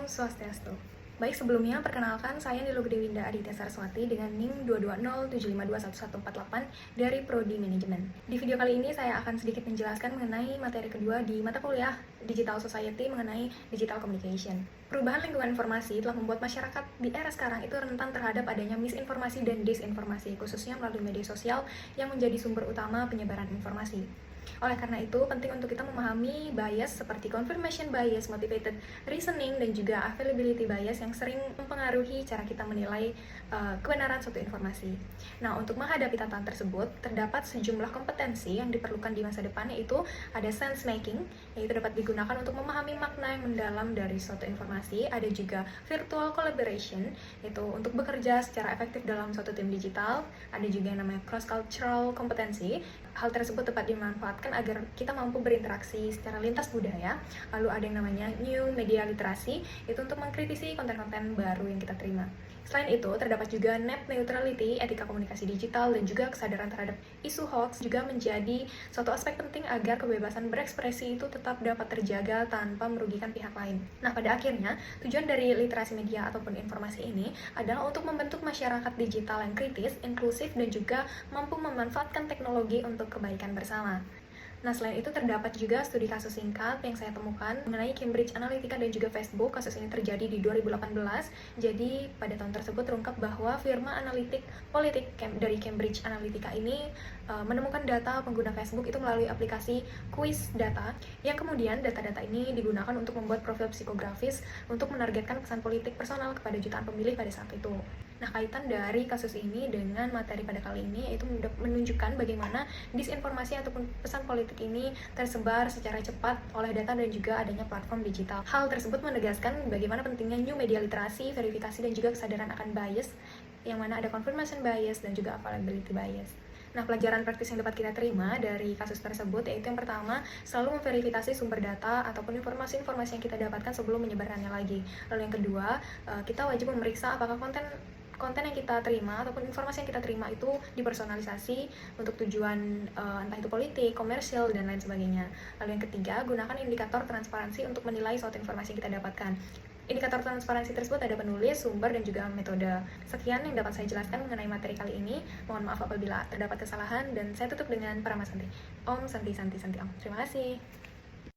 Om Swastiastu. Baik, sebelumnya perkenalkan saya Nilo Gedewinda Aditya Saraswati dengan NIM 22075211448 dari Prodi Manajemen. Di video kali ini saya akan sedikit menjelaskan mengenai materi kedua di mata kuliah Digital Society mengenai Digital Communication. Perubahan lingkungan informasi telah membuat masyarakat di era sekarang itu rentan terhadap adanya misinformasi dan disinformasi, khususnya melalui media sosial yang menjadi sumber utama penyebaran informasi. Oleh karena itu, penting untuk kita memahami bias seperti confirmation bias, motivated reasoning, dan juga availability bias yang sering mempengaruhi cara kita menilai kebenaran suatu informasi. Nah, untuk menghadapi tantangan tersebut, terdapat sejumlah kompetensi yang diperlukan di masa depan, yaitu ada sense making, yaitu dapat digunakan untuk memahami makna yang mendalam dari suatu informasi. Ada juga virtual collaboration, yaitu untuk bekerja secara efektif dalam suatu tim digital. Ada juga yang namanya cross-cultural kompetensi. Hal tersebut dapat dimanfaatkan agar kita mampu berinteraksi secara lintas budaya. Lalu ada yang namanya new media literasi, itu untuk mengkritisi konten-konten baru yang kita terima. Selain itu, terdapat juga net neutrality, etika komunikasi digital, dan juga kesadaran terhadap isu hoax juga menjadi suatu aspek penting agar kebebasan berekspresi itu tetap dapat terjaga tanpa merugikan pihak lain. Nah, pada akhirnya, tujuan dari literasi media ataupun informasi ini adalah untuk membentuk masyarakat digital yang kritis, inklusif, dan juga mampu memanfaatkan teknologi untuk kebaikan bersama. Nah, selain itu terdapat juga studi kasus singkat yang saya temukan mengenai Cambridge Analytica dan juga Facebook. Kasus ini terjadi di 2018. Jadi, pada tahun tersebut terungkap bahwa firma analitik politik dari Cambridge Analytica ini menemukan data pengguna Facebook itu melalui aplikasi Quiz Data, yang kemudian data-data ini digunakan untuk membuat profil psikografis untuk menargetkan pesan politik personal kepada jutaan pemilih pada saat itu. Nah, kaitan dari kasus ini dengan materi pada kali ini yaitu menunjukkan bagaimana disinformasi ataupun pesan politik ini tersebar secara cepat oleh data dan juga adanya platform digital. Hal tersebut menegaskan bagaimana pentingnya new media literasi, verifikasi, dan juga kesadaran akan bias, yang mana ada confirmation bias dan juga availability bias. Nah, pelajaran praktis yang dapat kita terima dari kasus tersebut yaitu yang pertama, selalu memverifikasi sumber data ataupun informasi-informasi yang kita dapatkan sebelum menyebarkannya lagi. Lalu yang kedua, kita wajib memeriksa apakah konten yang kita terima ataupun informasi yang kita terima itu dipersonalisasi untuk tujuan entah itu politik, komersial, dan lain sebagainya. Lalu yang ketiga, gunakan indikator transparansi untuk menilai suatu informasi yang kita dapatkan. Indikator transparansi tersebut ada penulis, sumber, dan juga metode. Sekian yang dapat saya jelaskan mengenai materi kali ini. Mohon maaf apabila terdapat kesalahan, dan saya tutup dengan Paramasanti. Om Santi Santi Santi Om. Terima kasih.